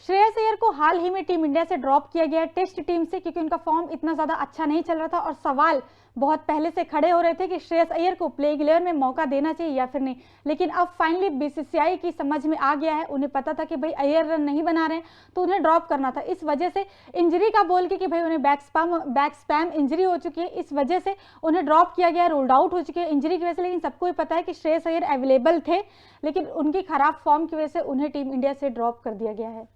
श्रेयस अय्यर को हाल ही में team India से ड्रॉप किया गया टेस्ट टीम से, क्योंकि उनका फॉर्म इतना ज़्यादा अच्छा नहीं चल रहा था और सवाल बहुत पहले से खड़े हो रहे थे कि श्रेयस अय्यर को प्लेइंग 11 में मौका देना चाहिए या फिर नहीं। लेकिन अब फाइनली बीसीसीआई की समझ में आ गया है, उन्हें पता था कि भाई अय्यर रन नहीं बना रहे हैं तो उन्हें ड्रॉप करना था। इस वजह से इंजरी का बोल के कि भाई उन्हें बैक स्पैम इंजरी हो चुकी है, इस वजह से उन्हें ड्रॉप किया गया, रोल्ड आउट हो चुके हैं इंजरी की वजह से। लेकिन सबको ही पता है कि श्रेयस अय्यर अवेलेबल थे, लेकिन उनकी खराब फॉर्म की वजह से उन्हें टीम इंडिया से ड्रॉप कर दिया गया है।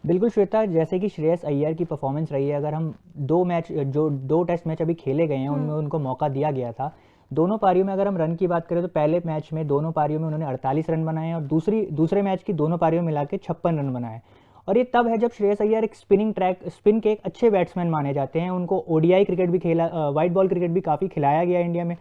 बिल्कुल श्वेता, जैसे कि श्रेयस अय्यर की परफॉर्मेंस रही है, अगर हम दो टेस्ट मैच अभी खेले गए हैं उनमें उनको मौका दिया गया था। दोनों पारियों में अगर हम रन की बात करें तो पहले मैच में दोनों पारियों में उन्होंने 48 रन बनाए और दूसरे मैच की दोनों पारियों में मिला के 56 रन बनाए। और ये तब है जब श्रेयस अय्यर एक स्पिन के एक अच्छे बैट्समैन माने जाते हैं। उनको ओडीआई क्रिकेट भी खेला, वाइट बॉल क्रिकेट भी काफ़ी खिलाया गया इंडिया में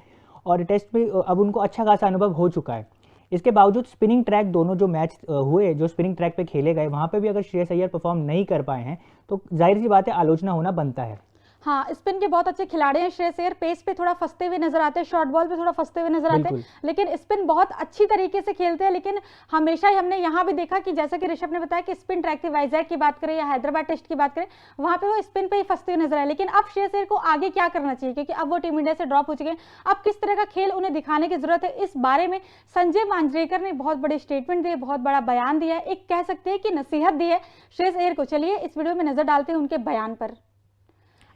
और टेस्ट में अब उनको अच्छा खासा अनुभव हो चुका है। इसके बावजूद स्पिनिंग ट्रैक दोनों जो मैच हुए, जो स्पिनिंग ट्रैक पे खेले गए, वहाँ पे भी अगर श्रेयस अय्यर परफॉर्म नहीं कर पाए हैं तो जाहिर सी बात है आलोचना होना बनता है। हाँ, स्पिन के बहुत अच्छे खिलाड़ी हैं श्रेयस अय्यर, पेस पे थोड़ा फंसते हुए नजर आते हैं, शॉर्ट बॉल पे थोड़ा फंसते हुए नजर आते हैं, लेकिन स्पिन बहुत अच्छी तरीके से खेलते हैं। लेकिन हमेशा ही हमने यहाँ भी देखा कि जैसा कि ऋषभ ने बताया कि स्पिन ट्रैक के वाइजैक की बात करें या हैदराबाद टेस्ट की बात करें, वहाँ पे वो स्पिन पे ही फंसते हुए नजर आए। लेकिन अब श्रेयस अय्यर को आगे क्या करना चाहिए, क्योंकि अब वो टीम इंडिया से ड्रॉप हो चुके हैं, अब किस तरह का खेल उन्हें दिखाने की जरूरत है, इस बारे में संजय मांजरेकर ने बहुत बड़े स्टेटमेंट दिए, बहुत बड़ा बयान दिया है, एक कह सकते हैं कि नसीहत दी है श्रेयस अय्यर को। चलिए इस वीडियो में नजर डालते हैं उनके बयान पर।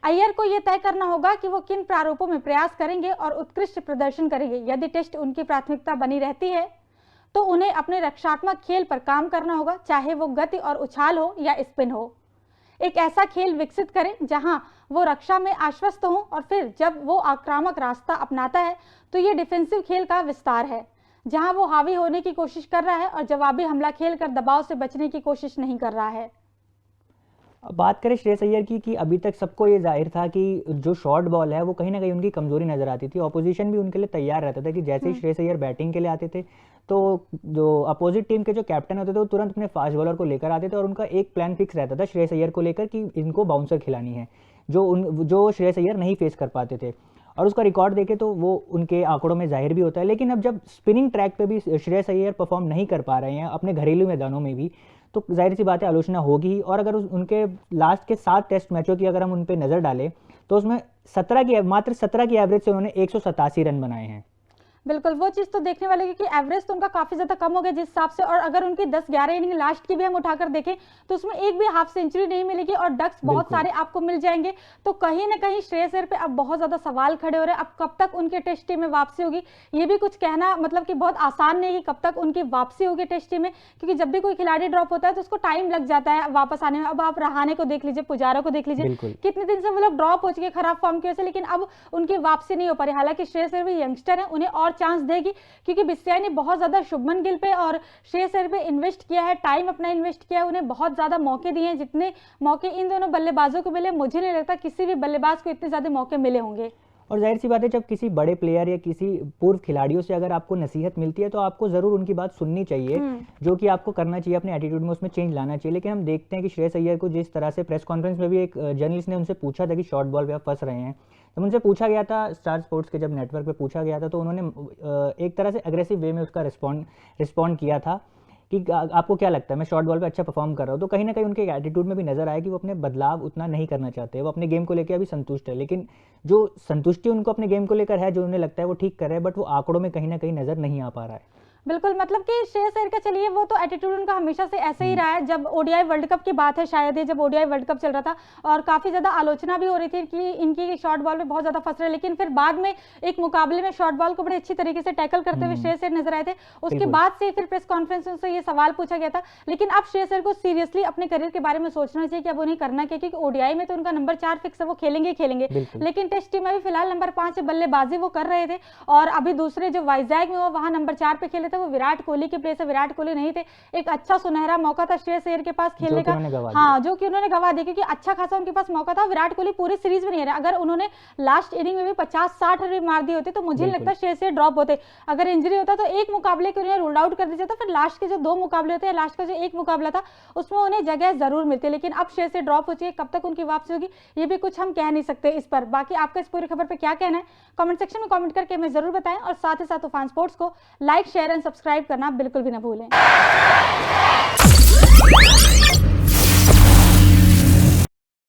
अय्यर को यह तय करना होगा कि वो किन प्रारूपों में प्रयास करेंगे और उत्कृष्ट प्रदर्शन करेंगे। यदि टेस्ट उनकी प्राथमिकता बनी रहती है तो उन्हें अपने रक्षात्मक खेल पर काम करना होगा, चाहे वो गति और उछाल हो या स्पिन हो। एक ऐसा खेल विकसित करें जहां वो रक्षा में आश्वस्त हो और फिर जब वो आक्रामक रास्ता अपनाता है तो ये डिफेंसिव खेल का विस्तार है, जहां वो हावी होने की कोशिश कर रहा है और जवाबी हमला खेल कर दबाव से बचने की कोशिश नहीं कर रहा है। अब बात करें श्रेयस अय्यर की कि अभी तक सबको ये जाहिर था कि जो शॉर्ट बॉल है वो कहीं ना कहीं उनकी कमजोरी नजर आती थी। ऑपोजिशन भी उनके लिए तैयार रहता था कि जैसे ही श्रेयस अय्यर बैटिंग के लिए आते थे तो जो अपोजिट टीम के जो कैप्टन होते थे वो तुरंत अपने फास्ट बॉलर को लेकर आते थे और उनका एक प्लान फिक्स रहता था श्रेयस अय्यर को लेकर कि इनको बाउंसर खिलानी है, जो श्रेयस अय्यर नहीं फेस कर पाते थे। और उसका रिकॉर्ड देखे तो वो उनके आंकड़ों में जाहिर भी होता है। लेकिन अब जब स्पिनिंग ट्रैक पे भी श्रेयस अय्यर परफॉर्म नहीं कर पा रहे हैं अपने घरेलू मैदानों में भी, तो जाहिर सी बात है आलोचना होगी। और अगर उनके लास्ट के 7 टेस्ट मैचों की अगर हम उन पर नज़र डालें तो उसमें मात्र 17 की एवरेज से उन्होंने 187 रन बनाए हैं। बिल्कुल, वो चीज़ तो देखने वाले की कि एवरेज तो उनका काफ़ी ज़्यादा कम हो गया जिस हिसाब से। और अगर उनकी 10-11 इनिंग लास्ट की भी हम उठाकर देखें तो उसमें एक भी हाफ सेंचुरी नहीं मिलेगी और डक्स बहुत सारे आपको मिल जाएंगे। तो कहीं ना कहीं श्रेयस अय्यर पे अब बहुत ज़्यादा सवाल खड़े हो रहे हैं। अब कब तक उनके टेस्ट टीम में वापसी होगी, ये भी कुछ कहना मतलब कि बहुत आसान नहीं है कि कब तक उनकी वापसी होगी टेस्ट टीम में, क्योंकि जब भी कोई खिलाड़ी ड्रॉप होता है तो उसको टाइम लग जाता है वापस आने में। अब आप रहाणे को देख लीजिए, पुजारा को देख लीजिए, कितने दिन से वो लोग ड्रॉप हो चुके खराब फॉर्म की वजह से, लेकिन अब उनकी वापसी नहीं हो पा रही। हालांकि श्रेयस अय्यर भी यंगस्टर है, उन्हें और चांस देगी, क्योंकि बीसीसीआई ने बहुत ज्यादा शुभमन गिल पे और श्रेयस अय्यर पे इन्वेस्ट किया है, टाइम अपना इन्वेस्ट किया है, उन्हें बहुत ज्यादा मौके दिए हैं। जितने मौके इन दोनों बल्लेबाजों को मिले, मुझे नहीं लगता किसी भी बल्लेबाज को इतने ज्यादा मौके मिले होंगे। और जाहिर सी बात है जब किसी बड़े प्लेयर या किसी पूर्व खिलाड़ियों से अगर आपको नसीहत मिलती है तो आपको जरूर उनकी बात सुननी चाहिए, जो कि आपको करना चाहिए, अपने एटीट्यूड में उसमें चेंज लाना चाहिए। लेकिन हम देखते हैं कि श्रेयस अय्यर को जिस तरह से प्रेस कॉन्फ्रेंस में भी एक जर्नलिस्ट ने उनसे पूछा था कि शॉर्ट बॉल पे आप फंस रहे हैं, जब उनसे पूछा गया था स्टार स्पोर्ट्स के जब नेटवर्क पे पूछा गया था तो उन्होंने एक तरह से अग्रेसिव वे में उसका रिस्पॉन्ड किया था कि आपको क्या लगता है मैं शॉर्ट बॉल पे अच्छा परफॉर्म कर रहा हूँ। तो कहीं ना कहीं उनके एटीट्यूड में भी नजर आया कि वो अपने बदलाव उतना नहीं करना चाहते, वो अपने गेम को लेकर अभी संतुष्ट है। लेकिन जो संतुष्टि उनको अपने गेम को लेकर है, जो उन्हें लगता है वो ठीक कर रहे हैं, बट वो आंकड़ों में कहीं ना कहीं नजर नहीं आ पा रहा है। बिल्कुल, मतलब कि श्रेयस अय्यर का चलिए वो तो एटीट्यूड उनका हमेशा से ऐसे ही रहा है। जब ओडीआई वर्ल्ड कप की बात है, शायद ये जब ओडीआई वर्ल्ड कप चल रहा था और काफी ज्यादा आलोचना भी हो रही थी कि इनकी शॉर्ट बॉल में बहुत ज्यादा फंस रहे हैं, लेकिन फिर बाद में एक मुकाबले में शॉर्ट बॉल को बड़े अच्छी तरीके से टैकल करते हुए श्रेयस अय्यर नजर आए थे। उसके बाद से फिर प्रेस कॉन्फ्रेंस से ये सवाल पूछा गया था। लेकिन अब श्रेयस अय्यर को सीरियसली अपने करियर के बारे में सोचना चाहिए कि अब उन्हें करना क्या, क्योंकि ओडीआई में तो उनका नंबर 4 फिक्स है, वो खेलेंगे। लेकिन टेस्ट टीम में भी फिलहाल नंबर 5 से बल्लेबाजी वो कर रहे थे और अभी दूसरे जो वाइजैक में वो वहां नंबर 4 पे खेले थे, वो विराट कोहली के प्लेस से विराट कोहली नहीं थे। एक अच्छा सुनहरा मौका था श्रेयस अय्यर के पास खेलने का, हाँ, जो कि उन्होंने गवा दिया, क्योंकि अच्छा खासा उनके पास मौका था। विराट कोहली पूरी सीरीज में नहीं रहा, अगर उन्होंने लास्ट इनिंग में भी 50-60 रन मार दिए होते तो मुझे नहीं लगता श्रेयस अय्यर ड्रॉप होते। अगर इंजरी होता तो एक मुकाबले के उन्हें रूल आउट कर दिया जाता, फिर लास्ट के जो 2 मुकाबले होते हैं, लास्ट का जो एक मुकाबला था उसमें उन्हें जगह जरूर मिलती है। लेकिन अब श्रेयस अय्यर ड्रॉप हो चुकी है, कब तक उनकी वापसी होगी ये भी कुछ हम कह नहीं सकते इस पर। बाकी आपका इस पूरी खबर पर क्या कहना है कमेंट सेक्शन में कमेंट करके हमें जरूर बताएं और साथ ही साथ तूफान स्पोर्ट्स को लाइक, शेयर एंड सब्सक्राइब करना बिल्कुल भी ना भूलें।